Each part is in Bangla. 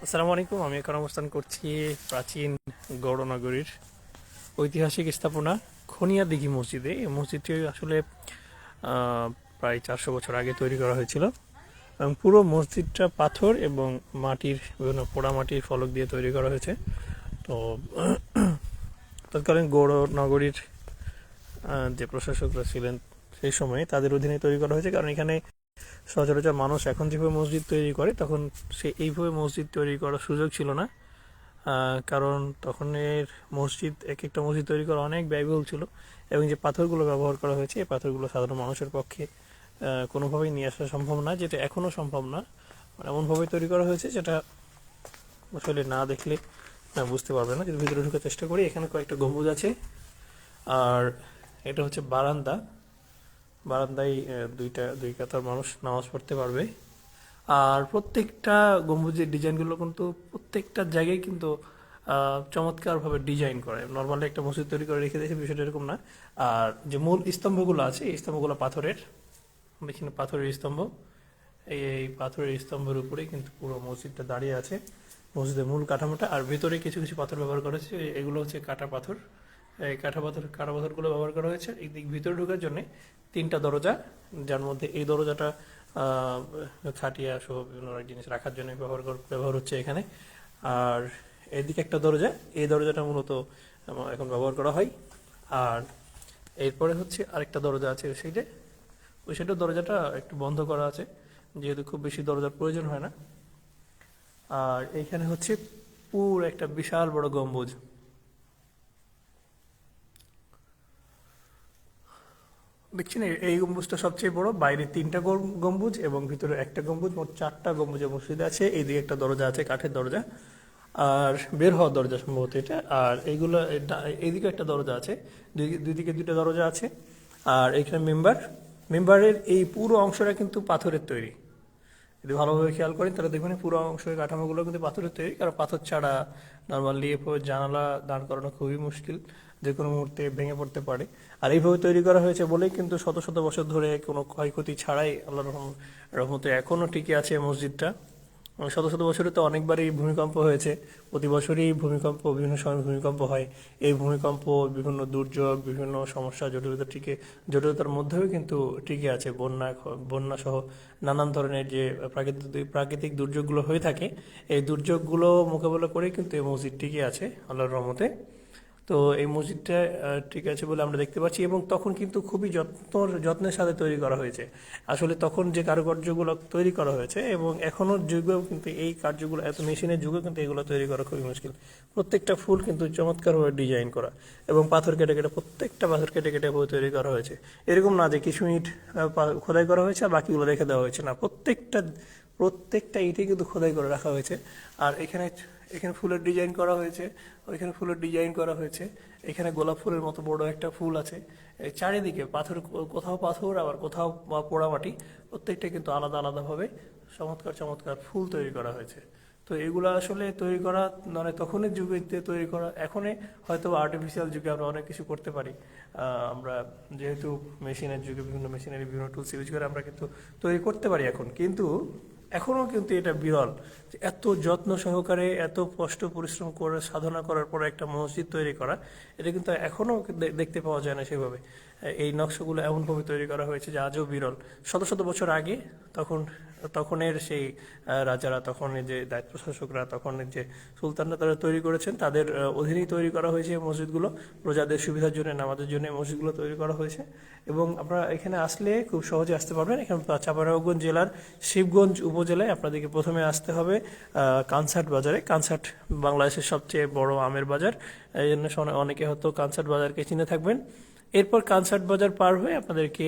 আসসালামু আলাইকুম। আমি এখন অবস্থান করছি প্রাচীন গৌড়নগরীর ঐতিহাসিক স্থাপনা খনিয়াদিঘি মসজিদে। এই মসজিদটি আসলে প্রায় 400 বছর আগে তৈরি করা হয়েছিল এবং পুরো মসজিদটা পাথর এবং মাটির বিভিন্ন পোড়ামাটির ফলক দিয়ে তৈরি করা হয়েছে। তো তৎকালীন গৌড়নগরীর যে প্রশাসকরা ছিলেন সেই সময়ে তাদের অধীনে তৈরি করা হয়েছে, কারণ এখানে সচরাচর মানুষ এখন যেভাবে মসজিদ তৈরি করে তখন সে এইভাবে মসজিদ তৈরি করার সুযোগ ছিল না। কারণ তখনের মসজিদ, এক একটা মসজিদ তৈরি করা অনেক ব্যয়বহুল ছিল এবং যে পাথরগুলো ব্যবহার করা হয়েছে এই পাথরগুলো সাধারণ মানুষের পক্ষে কোনোভাবেই নিয়ে আসা সম্ভব না, যেটা এখনও সম্ভব না। মানে এমনভাবে তৈরি করা হয়েছে যেটা আসলে না দেখলে বুঝতে পারবে না। যদি ভিতরে ঢোকার চেষ্টা করি, এখানে কয়েকটা গম্বুজ আছে আর এটা হচ্ছে বারান্দা। বারান্দায় দুই কাতার মানুষ নামাজ পড়তে পারবে। আর প্রত্যেকটা গম্বুজের ডিজাইনগুলো কিন্তু প্রত্যেকটা জায়গায় কিন্তু চমৎকারভাবে ডিজাইন করে। নর্মালি একটা মসজিদ তৈরি করে রেখে দিয়েছে, বিষয়টা এরকম না। আর যে মূল স্তম্ভগুলো আছে এই স্তম্ভগুলো পাথরের, এখানে পাথরের স্তম্ভ। এই পাথরের স্তম্ভের উপরেই কিন্তু পুরো মসজিদটা দাঁড়িয়ে আছে, মসজিদের মূল কাঠামোটা। আর ভিতরে কিছু কিছু পাথর ব্যবহার করা হয়েছে, এগুলো হচ্ছে কাটা পাথর। এই কাটা পাথরগুলো ব্যবহার করা হয়েছে। এই দিক ভিতরে ঢোকার জন্য তিনটা দরজা, যার মধ্যে এই দরজাটা খাটিয়া সহ বিভিন্ন জিনিস রাখার জন্য ব্যবহার হচ্ছে এখানে। আর এদিকে একটা দরজা, এই দরজাটা মূলত এখন ব্যবহার করা হয়। আর এরপরে হচ্ছে আরেকটা দরজা আছে ওই সাইডে, ওই সাইডের দরজাটা একটু বন্ধ করা আছে, যেহেতু খুব বেশি দরজার প্রয়োজন হয় না। আর এইখানে হচ্ছে পুরো একটা বিশাল বড় গম্বুজ। দেখছেন, এই গম্বুজটা সবচেয়ে বড়। বাইরে তিনটা গম্বুজ এবং ভিতরে একটা গম্বুজ, মোট চারটা গম্বুজের মসজিদ আছে। এইদিকে একটা দরজা আছে, কাঠের দরজা, আর বের হওয়ার দরজা সম্ভবত এটা। আর এইগুলো এইদিকে একটা দরজা আছে, দুই দিকে দুইটা দরজা আছে। আর এখানে মেম্বারের এই পুরো অংশটা কিন্তু পাথরের তৈরি। যদি ভালোভাবে খেয়াল করেন তাহলে দেখবেন পুরো অংশের কাঠামোগুলো কিন্তু পাথরের তৈরি, কারণ পাথর ছাড়া নর্মালি এভাবে জানালা দাঁড় করানো খুবই মুশকিল, যে কোনো মুহূর্তে ভেঙে পড়তে পারে। আর এইভাবে তৈরি করা হয়েছে বলেই কিন্তু শত শত বছর ধরে কোনো ক্ষয়ক্ষতি ছাড়াই আল্লাহর রহমতে এখনও টিকে আছে মসজিদটা। শত শত বছরে তো অনেকবারই ভূমিকম্প হয়েছে, প্রতি বছরই ভূমিকম্প, বিভিন্ন সময় ভূমিকম্প হয়। এই ভূমিকম্প, বিভিন্ন দুর্যোগ, বিভিন্ন সমস্যা, জটিলতার মধ্যেও কিন্তু টিকে আছে। বন্যা সহ নানান ধরনের যে প্রাকৃতিক দুর্যোগগুলো হয়ে থাকে, এই দুর্যোগগুলো মোকাবেলা করে কিন্তু এই মসজিদ টিকে আছে আল্লাহর রহমতে। তো এই মসজিদটা ঠিক আছে বলে আমরা দেখতে পাচ্ছি, এবং তখন কিন্তু খুবই যত্নের সাথে তৈরি করা হয়েছে। আসলে তখন যে কারুকার্যগুলো তৈরি করা হয়েছে এবং এখনো যুগেও কিন্তু এই কার্যগুলো, এত মেশিনের যুগেও কিন্তু এগুলো তৈরি করা খুবই মুশকিল। প্রত্যেকটা ফুল কিন্তু চমৎকারভাবে ডিজাইন করা এবং প্রত্যেকটা পাথর কেটে কেটে তৈরি করা হয়েছে। এরকম না যে কিছু ইট খোদাই করা হয়েছে আর বাকিগুলো রেখে দেওয়া হয়েছে, না, প্রত্যেকটা ইটই কিন্তু খোদাই করে রাখা হয়েছে। আর এখানে এখানে ফুলের ডিজাইন করা হয়েছে, ওইখানে ফুলের ডিজাইন করা হয়েছে। এখানে গোলাপ ফুলের মতো বড় একটা ফুল আছে। এই চারিদিকে পাথর, কোথাও পাথর আবার কোথাও পোড়ামাটি, প্রত্যেকটা কিন্তু আলাদা আলাদাভাবে চমৎকার চমৎকার ফুল তৈরি করা হয়েছে। তো এগুলো আসলে তৈরি করা মানে তখনের যুগে তৈরি করা, এখনই হয়তো আর্টিফিশিয়াল যুগে আমরা অনেক কিছু করতে পারি। আমরা যেহেতু মেশিনের যুগে বিভিন্ন মেশিনারি, বিভিন্ন টুলস ইউজ করে আমরা কিন্তু তৈরি করতে পারি এখন, কিন্তু এখনও কিন্তু এটা বিরল যে এত যত্ন সহকারে, এত কষ্ট পরিশ্রম করে সাধনা করার পর একটা মসজিদ তৈরি করা, এটা কিন্তু এখনও দেখতে পাওয়া যায় না সেভাবে। এই নকশাগুলো এমনভাবে তৈরি করা হয়েছে যে আজও বিরল। শত শত বছর আগে তখনের সেই রাজারা, তখনের যে দায়িত্ব শাসকরা, তখনের যে সুলতানরা, তারা তৈরি করেছেন, তাদের অধীনেই তৈরি করা হয়েছে এই মসজিদগুলো। প্রজাদের সুবিধার জন্য, নামাজের জন্য এই মসজিদগুলো তৈরি করা হয়েছে। এবং আপনারা এখানে আসলে খুব সহজে আসতে পারবেন। এখানে চাঁপাইনবাবগঞ্জ জেলার শিবগঞ্জ উপজেলায় আপনাদেরকে প্রথমে আসতে হবে কানসাট বাজারে। কানসাট বাংলাদেশের সবচেয়ে বড় আমের বাজার, এই জন্য অনেকে হয়তো কানসাট বাজারকে চিনে থাকবেন। এরপর কানসাট বাজার পার হয়ে আপনাদেরকে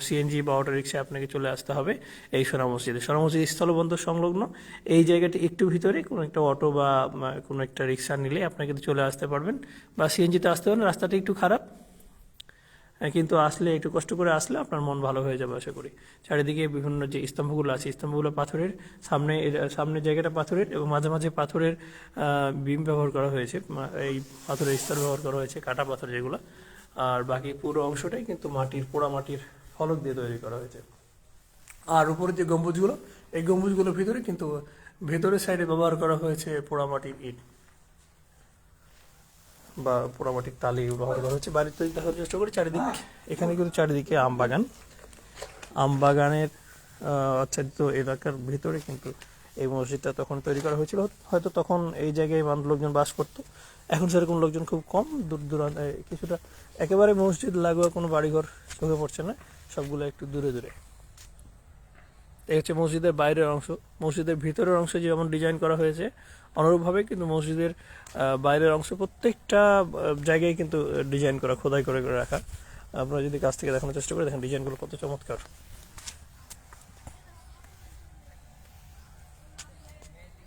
সিএনজি বা অটো রিক্সায় আপনাকে চলে আসতে হবে এই সোনা মসজিদে। সোনা মসজিদ স্থলবন্দর সংলগ্ন এই জায়গাটি একটু ভিতরে কোনো একটা অটো বা কোনো একটা রিক্সা নিলে আপনাকে চলে আসতে পারবেন, বা সিএনজিতে আসতে পারেন। রাস্তাটা একটু খারাপ, কিন্তু আসলে একটু কষ্ট করে আসলে আপনার মন ভালো হয়ে যাবে আশা করি। চারিদিকে বিভিন্ন যে স্তম্ভগুলো আছে, স্তম্ভগুলো পাথরের, সামনের জায়গাটা পাথরের এবং মাঝে মাঝে পাথরের বিম ব্যবহার করা হয়েছে, এই পাথরের স্তর ব্যবহার করা হয়েছে, কাটা পাথর যেগুলো। আর বাকি পুরো অংশটাই কিন্তু পোড়া মাটির ফলক দিয়ে তৈরি করা হয়েছে। আর উপরে যে গম্বুজগুলো, এই গম্বুজগুলোর ভিতরে কিন্তু ভেতরের সাইডে ব্যবহার করা হয়েছে পোড়ামাটির ইট বা পোড়ামাটির টালি ব্যবহার করা হয়েছে। বাড়িতে যদি দেখার চেষ্টা করি চারিদিক, এখানে কিন্তু চারিদিকে আম বাগান, আম বাগানের আচ্ছাদিত এলাকার ভিতরে কিন্তু এই মসজিদটা তখন তৈরি করা হয়েছিল। হয়তো তখন এই জায়গায় লোকজন বাস করতো, এখন সেরকম লোকজন খুব কম, দূর দূরান্তে কিছুটা, একেবারে মসজিদ লাগোয়া কোনো বাড়িঘর চোখে পড়ছে না, সবগুলো একটু দূরে দূরে। এই হচ্ছে মসজিদের বাইরের অংশ। মসজিদের ভিতরের অংশ যেমন ডিজাইন করা হয়েছে, অনুরূপভাবে কিন্তু মসজিদের বাইরের অংশ প্রত্যেকটা জায়গায় কিন্তু ডিজাইন করা, খোদাই করে করে রাখা। আপনারা যদি কাছ থেকে দেখানোর চেষ্টা করেন, দেখেন ডিজাইনগুলো কত চমৎকার।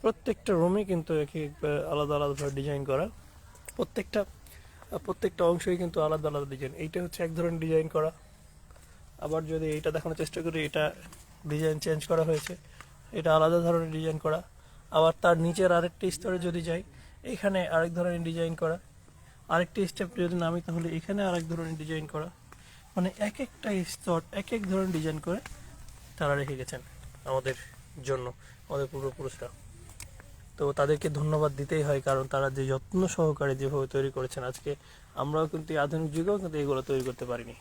প্রত্যেকটা রুমে কিন্তু এক এক আলাদা আলাদাভাবে ডিজাইন করা, প্রত্যেকটা প্রত্যেকটা অংশই কিন্তু আলাদা আলাদা ডিজাইন। এইটা হচ্ছে এক ধরনের ডিজাইন করা। আবার যদি এইটা দেখানোর চেষ্টা করি, এটা ডিজাইন চেঞ্জ করা হয়েছে, এটা আলাদা ধরনের ডিজাইন করা। আবার তার নিচের আরেকটি স্তরে যদি যাই, এখানে আরেক ধরনের ডিজাইন করা। আরেকটি স্টেপ যদি নামি, তাহলে এখানে আরেক ধরনের ডিজাইন করা। মানে এক একটা স্তর এক এক ধরনের ডিজাইন করে তারা রেখে গেছেন আমাদের জন্য, আমাদের পূর্বপুরুষরা। তো তাদেরকে ধন্যবাদ দিতেই হয়, কারণ তারা যে যত্ন সহকারে যেভাবে তৈরি করেছেন, আজকে আমরাও কিন্তু এই আধুনিক যুগেও কিন্তু এগুলো তৈরি করতে পারিনি।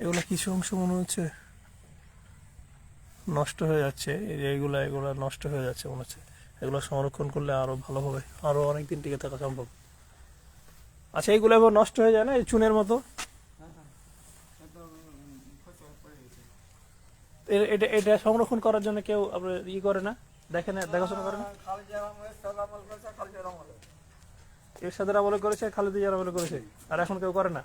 এগুলো কিছু অংশ মনে হচ্ছে নষ্ট হয়ে যাচ্ছে, এগুলা এগুলা নষ্ট হয়ে যাচ্ছে মনে হচ্ছে। এগুলো সংরক্ষণ করলে আরো ভালো হবে, আরো অনেকদিন টিকে থাকা সম্ভব। আচ্ছা, এইগুলো এবার নষ্ট হয়ে যায় না, এই চুনের মতো? এটা এটা সংরক্ষণ করার জন্য কেউ আপনার করে না, দেখে না, দেখাশোনা করে না? এরশাদের আমলে করেছে, খালেদা জিয়ার আমলে করেছে, আর এখন কেউ করে না।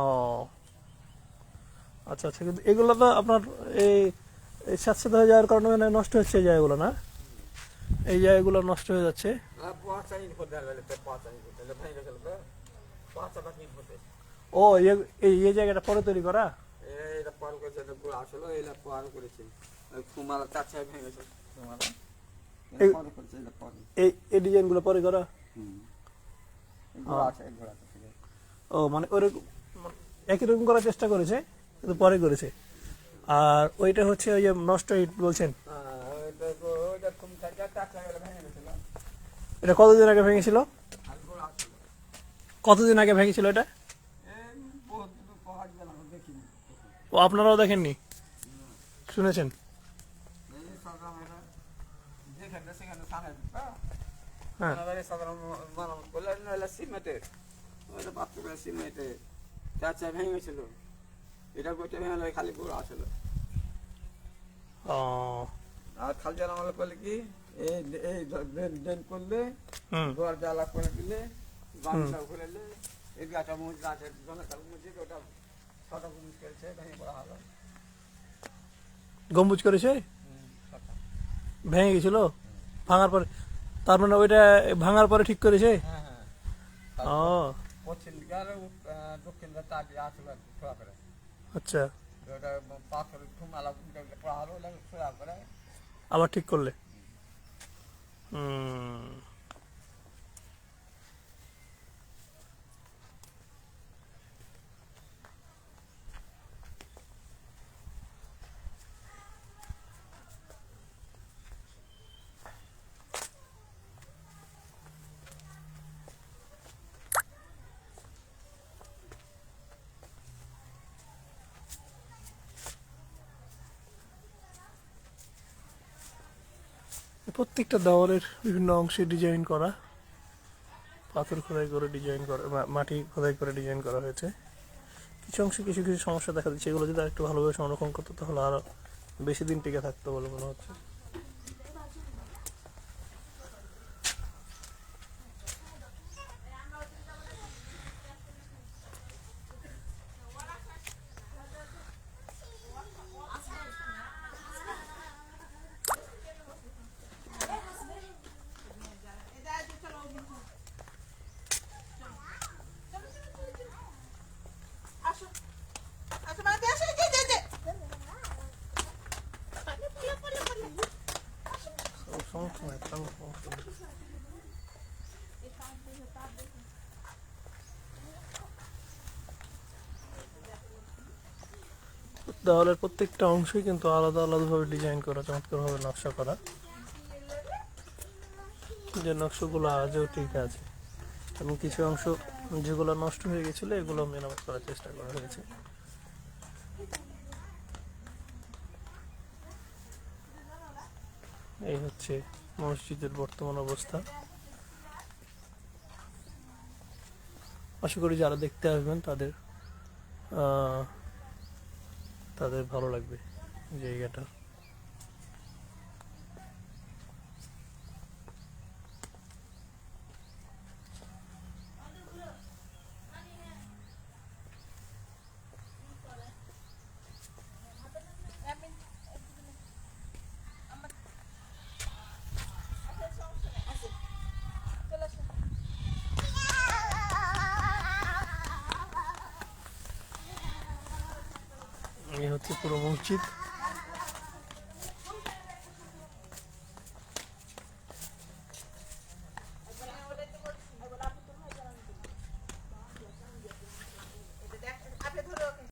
ও আচ্ছা আচ্ছা, কিন্তু এগুলো তো আপনার এই স্যাঁতসেঁতে হয়ে যাওয়ার কারণে মানে নষ্ট হচ্ছে এই জায়গাগুলো, না? এই জায়গাগুলো নষ্ট হয়ে যাচ্ছে। ও এই জায়গাটা পরে তৈরি করা? এই ডিজাইনগুলো পরে করা? ও মানে ওরকম একই রকম করার চেষ্টা করেছে, কিন্তু পরে করেছে। আর ওইটা হচ্ছে ওই যে নষ্ট ইট বলছেন, এটা কতদিন আগে ভেঙেছিল? কতদিন আগে ভেঙেছিল এটা? ও আপনারাও দেখেননি, শুনেছেন? হ্যাঁ, ভেঙেছিল, এটা ভেঙে খালি পুরো আসলো। আর খালজার আমলে করলে কি, এই ড্রেন করলে, দুয়ার জ্বালা করে দিলে, বাংলা করে দিলে, এই গাছা মসজিদ আছে, জনকাল মসজিদ, ওটা ছটা গম্বুজ করেছে, ভেঙে পড়া হলো। গম্বুজ করেছে, ভেঙে গেছিল ভাঙার পরে? তার মানে ওইটা ভাঙার পরে ঠিক করেছে? ও পশ্চিম দিকে আর দক্ষিণ দিকে তার দিয়ে আসলো আর কি, খোলা করে। আচ্ছা, ওটা পাথর ঠুমালা পড়া হলো, খোলা করে আবার ঠিক করলে। হুম, প্রত্যেকটা দেওয়ালের বিভিন্ন অংশে ডিজাইন করা, পাথর খোদাই করে ডিজাইন করা, মাটি খোদাই করে ডিজাইন করা হয়েছে। কিছু অংশে কিছু কিছু সমস্যা দেখা দিচ্ছে, এগুলো যদি একটু ভালোভাবে সংরক্ষণ করতো তাহলে আরো বেশি দিন টিকে থাকতো বলে মনে হচ্ছে। দেওয়ালের প্রত্যেকটা অংশই কিন্তু আলাদা আলাদাভাবে ডিজাইন করা, চমৎকারভাবে নকশা করা। যে নকশাগুলো আজও ঠিক আছে এবং কিছু অংশ যেগুলো নষ্ট হয়ে গেছিলো এগুলো মেরামত করার চেষ্টা করা হয়েছে। এই হচ্ছে মসজিদের বর্তমান অবস্থা। আশা করি যারা দেখতে আসবেন তাদের ভালো লাগবে জায়গাটা। এই হচ্ছে পুরো মসজিদ।